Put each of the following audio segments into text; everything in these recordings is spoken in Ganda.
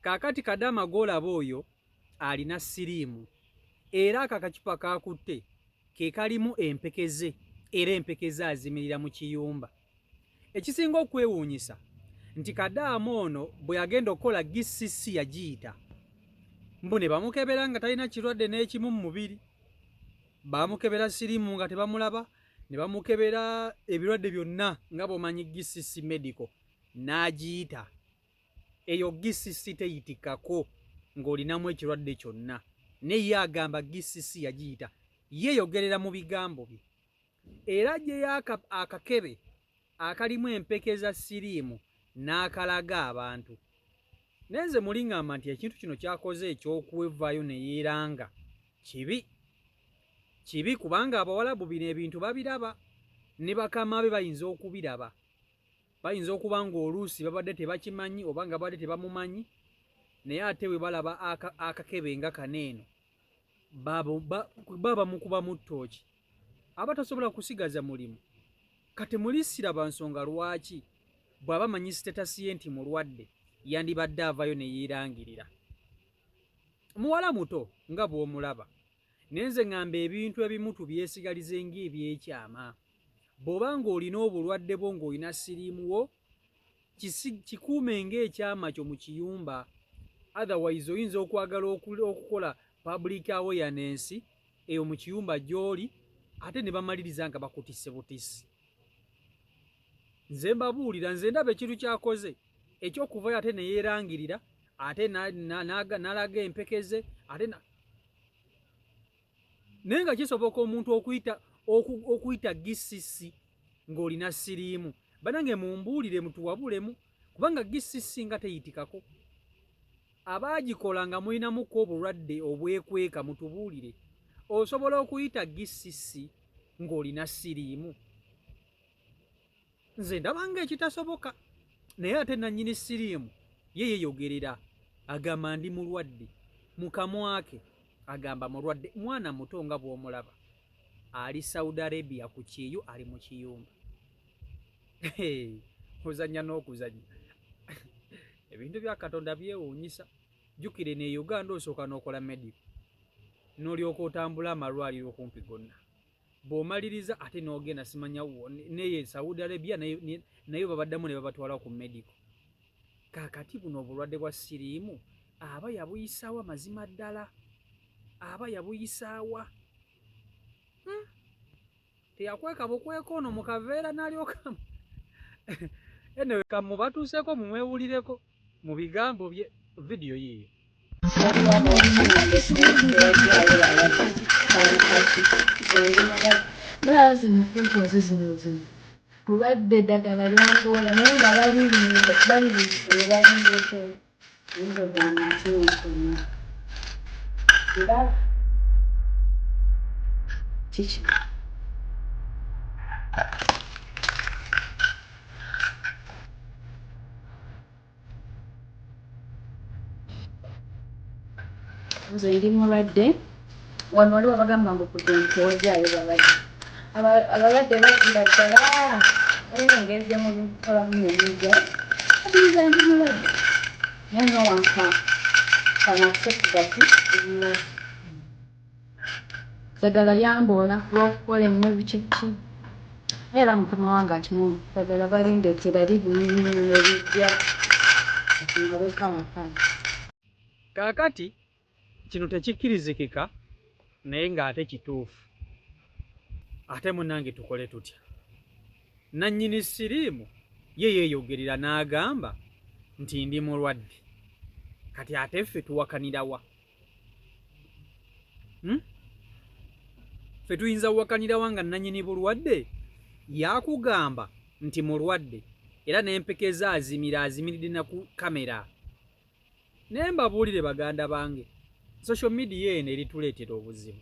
Kaakati Kadaama gw'olaba oyo alina siriimu era akakacupa k'akutte ke kalimu empekeze era empekeze azimirira mu kiyumba. Ekisinga okwewuunyisa nti Kadaama ono bwe yagenda okukola GCC yagiyita mbu ne bamukebera nga talina kirwadde n'ekimu mu mubiri. Bamukebera siriimu nga tebamulaba, ne bamukebera ebirwadde byonna nga bw'omanyi GCC medical, n'agiyita. Eyo GCC teyitikako ng'olinamu ekirwadde kyonna. Naye ye agamba GCC yagiyita, yeeyogerera mu bigambo bye. Era gyeyo akakebe akalimu empekeza siriimu n'akalaga abantu. Nenze muliŋŋamba nti ekintu kino kyakoze eky'okwevaayo ne yeeranga kibi. Kibi kubanga Abawarabu bino ebintu babiraba, ne bakama be bayinza okubiraba. Bayinza okuba ng'oluusi babadde tebakimanyi oba nga babadde tebamumanyi, naye ate bwe balaba akakebe nga kaneeno baba mukubamu ttooki. Abatasobola kusigaza mulimu kati mulisiraba nsonga lwaki bw'aba manyi sitatasi ye nti mulwadde yandibadde avayo ne yeerangirira. Muwala muto nga bw'omulaba, nenze ŋŋamba ebintu ebimu tubyesigalize ng'ebyekyama. Bw'oba ng'olina obulwadde bwo ng'olina siriimu wo, kikuume ng'ekyama kyo mu kiyumba. Otherwise oyinza okwagala okukola public awareness eyo mu kiyumba gy'oli, ate ne bamaliriza nga bakutisse butisi. Nze mbabuulira, nze ndaba ekintu kyakoze eky'okuvayo ate ne yeerangirira, ate n'alaga empekeze, ate naye nga kisoboka omuntu okuyita GCC ng'olina siriimu. Banange mumbuulire mutuwabulemu, kubanga GCC nga teyitikako. Abaagikola nga mulinamuko obulwadde obwekweka mutubuulire. Osobola okuyita GCC ng'olina siriimu? Nze ndaba ng'ekitasoboka. Naye ate nannyini siriimu ye yeeyogerera agamba ndi mulwadde, mu kamwa ke agamba mulwadde. Mwana muto nga bw'omulaba ali Saudi Arabia ku kyeyo, ali mu kiyumba. Ozannya n'okuzannya. Ebintu bya Katonda byewuunyisa. Jjukire ne Uganda osooka n'okola medical, n'olyoka otambula amalwaliro okumpi gonna. Bw'omaliriza ate n'ogenda simanya neye Saudi Arabia nayo babaddamu ne babatwala ku medical. Kaakati buno obulwadde bwa siriimu aba yabuyisaawa mazima ddala. Aba yabuyisaawa. Teyakweka bukweka ono mu kaveera n'alyokamu. Enewe kamubatuuseeko mumwewulireko mu bigambo bye. Vidiyo yiyo. Kulwadde eddagala lyangola naye nga kiki nze ndi mulwadde. Wano waliwo bagamba ngu kudontoojaayo balwadde. Abalwadde bagira ddala era engeri gye mubikolamu nemujja abiriza ndi mulwadde. Naye nowanka kanakusepugati omulwadde. Eddagala lyamboola olw'okukola ennyo bikiki. Era mukama wange akimumu eddagala balindeetera libunyumu ebijja nga makani. Kaakati kino tekikkirizikika naye ng'ate kituufu. Ate munnange tukole tutya? Nannyini siriimu ye yeeyogerera n'agamba nti ndi mulwadde. Kati ate ffe tuwakanira wa? Ffe tuyinza kuwakanira wa nga nannyini bulwadde yakugamba nti mulwadde era n'empekeza azimiridde na ku kamera? Naye mbabuulire baganda bange, social media eno erituleetera obuzibu.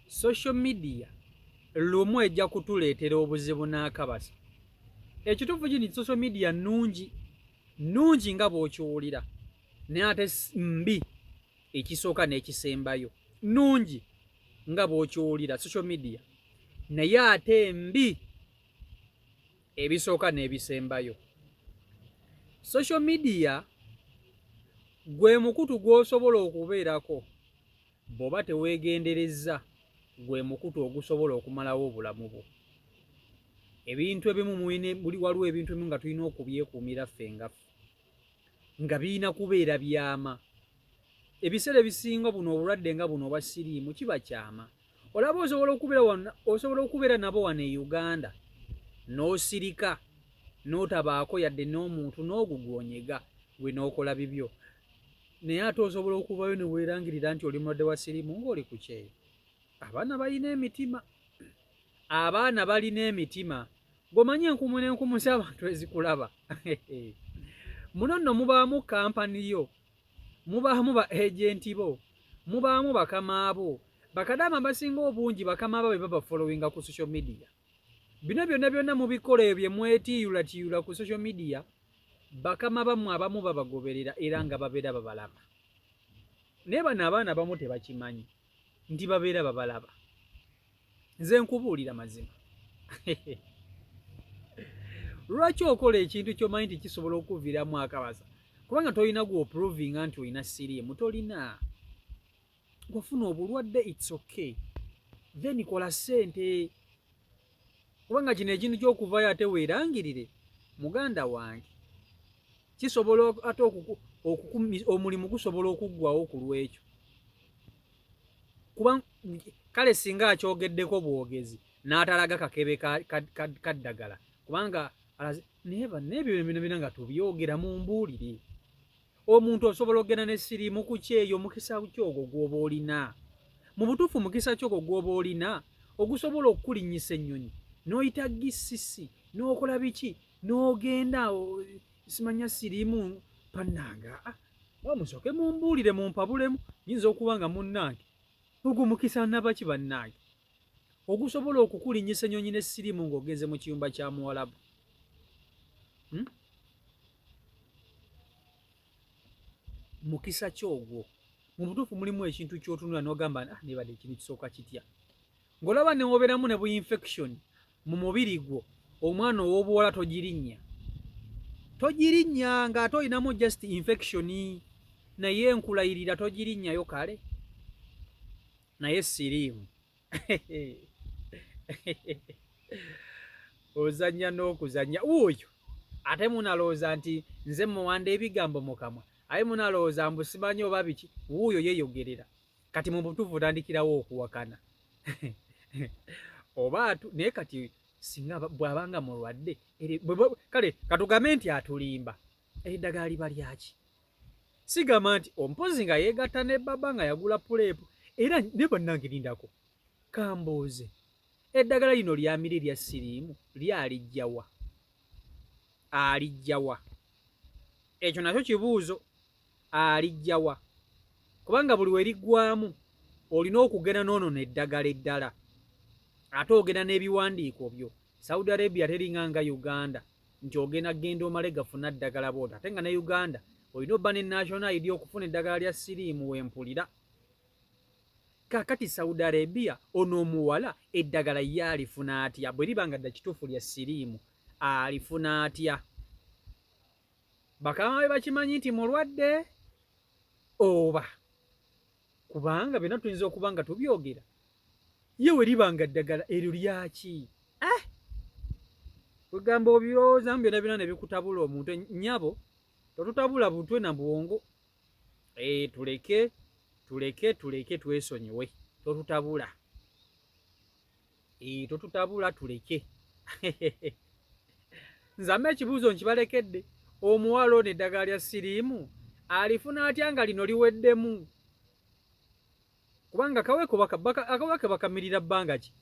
Social media lumu ejja kutuleetera obuzibu n'akabasa. Ekituufu gini social media nnungi nga bw'okiwulira, naye ate mbi ekisooka n'ekisembayo. Nnungi nga bw'okiwulira social media, naye ate mbi ebisooka n'ebisembayo. Social media gwe mukutu gw'osobola okubeerako bw'oba teweegenderezza, gwe mukutu ogusobola okumalawo obulamu bwo. Ebintu ebimu waliwo ebintu ebimu nga tulina okubyekuumira ffe nga birina kubeera byama. Ebiseera ebisinga buno obulwadde nga buno obwa siriimu kiba kyama. Olaba osobola okubeera nabo wano e Uganda n'osirika n'otabaako yadde n'omuntu n'ogugwonyega gwe n'okola bibyo, naye ate osobola okuvayo ne weerangirira nti oli mulwadde wa siriimu ng'oli ku kyeyo. Abaana balina emitima, abaana balina emitima. Gwomanyi enkumu n'enkumu si abantu ezikulaba. Muno nno mubaamu kampani yo, mubaamu ba agenti bo, mubaamu bakama bo. Bakadaama abasinga obungi bakama bo be baba followinga ku social media. Bino byonna mubikola ebyo bye mwetiiyulatiyula ku social media, bakama bammwe abamu babagoberera era nga babeera babalaba. Naye bano abaana abamu tebakimanyi nti babeera babalaba. Nze nkubuulira mazima. Lwaki okola ekintu ky'omanyi nti kisobola okuviiramu akabasa? Kubanga tolina gw'oprovinga nti olina siriimu, tolina. Gw'ofuna obulwadde it's okay. Then kola ssente. Kubanga kino ekintu ky'okuvaayo ate weerangirire, muganda wange, kisobola ate omulimu gusobola okuggwawo ku lw'ekyo. Kuba kale singa akyogeddeko bwogezi n'atalaga kakebe kaddagala, kubanga n'ebyo bino nga tubyogera mu mbuulire. Omuntu osobola okugenda ne siriimu ku kyeyo, mukisa kyogwo gw'oba olina. Mu butuufu mukisa kyogwo gw'oba olina ogusobola okukulinnyisa ennyonyi n'oyita gisisi n'okola biki n'ogenda simanya siriimu pannanga. Musooke mumbuulire mumpabulemu, yinza okuba nga munnange ogwo mukisa nabaki bannange ogusobola okukulinnyisa ennyonyi ne siriimu ng'ogenze mu kiyumba kya Muwarabu. Mukisa kyogwo. Mu butuufu mulimu ekintu ky'otunula n'ogamba nebadde ekintu kisooka kitya. Ng'olaba ne wobeeramu ne bu infection mu mubiri gwo, omwana ow'obuwala togirinnya ng'ate olinamu just infection, naye nkulayirira togirinnyayo kale. Naye siriimu ozannya n'okuzannya wuuyo. Ate munalowooza nti nze muwanda ebigambo mu kamwa, aye munalowooza mbu simanyi oba biki. Wuuyo yeeyogerera. Kati mu butuufu otandikirawo okuwakana. Naye kati singa bw'abanga mulwadde kale katugambe nti atulimba, eddagala liba lyaki? Sigamba nti ompozi nga yeegatta ne baba nga yagula puleepu. Era ne bannange lindako kambuuze, eddagala lino lyamira erya siriimu lyalijjawa? Alijjawa? Ekyo nakyo kibuuzo. Alijjawa? Kubanga buli we liggwamu olina okugenda n'onoona eddagala eddala, ate ogenda n'ebiwandiiko byo. Saudi Arabia teringa nga Uganda nti genda omale gafuna ddagala bw'otyo. Ate nga ne Uganda olina obba ne national ID okufuna eddagala lya siriimu wempulira. Kakati Saudi Arabia ono omuwala eddagala ye alifuna atya? Bwe liba nga dda kituufu lya siriimu alifuna atya? Bakama be bakimanyi nti mulwadde oba? Kubanga byonna tuyinza okuba nga tubyogera. Ye we liba nga ddagala eryo lyaki? Kugamba obirowoozamu byonna ne bikutabula omuntu. Nnyabo totutabula butwe na bwongo. Tuleke twesonyiwe. Totutabula. Totutabula tuleke. Nzambe ekibuuzo nkibalekedde. Omuwala ono eddagala lya siriimu alifuna atya nga lino liweddemu? Kubanga akaweke bakamirira bbanga ki?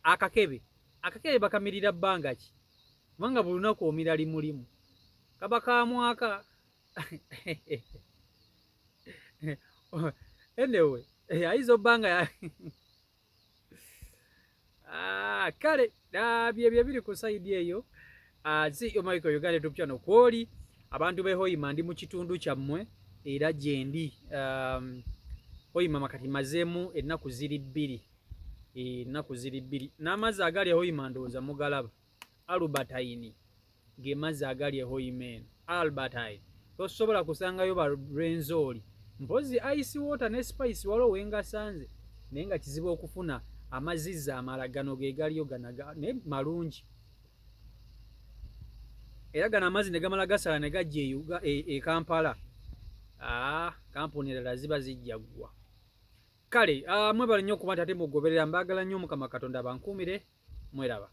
Akakebe bakamirira bbanga ki? Kubanga buli lunaku omira limulimu. Kaba ka mwaka. Anyway, ayinza obbanga kale byebyo biri ku sayidi eyo. Si Michael Uganda YouTube channel kwoli abantu be Hoima ndi mu kitundu kyammwe era gyendi. Hoima makati mazeemu ennaku ziri bbiri. N'amazzi agali Hoima ndowooza mugalaba. Albertine ge mazzi agali Hoima eno. Albertine tosobola kusangayo ba Rwenzori. Mpozi ice water ne spice waliwo wengasanze naye nga kizibu okufuna amazizza amala gano ge galiyo ganaga ne malungi. Era gano amazzi ne gamala gasala ne gajja e Kampala. Kampuni endala ziba zijjaggwa. Kale mwebala nnyo okuba ate mugoberera, mbaagala nnyo Mukama Katonda bankuumire, mweraba.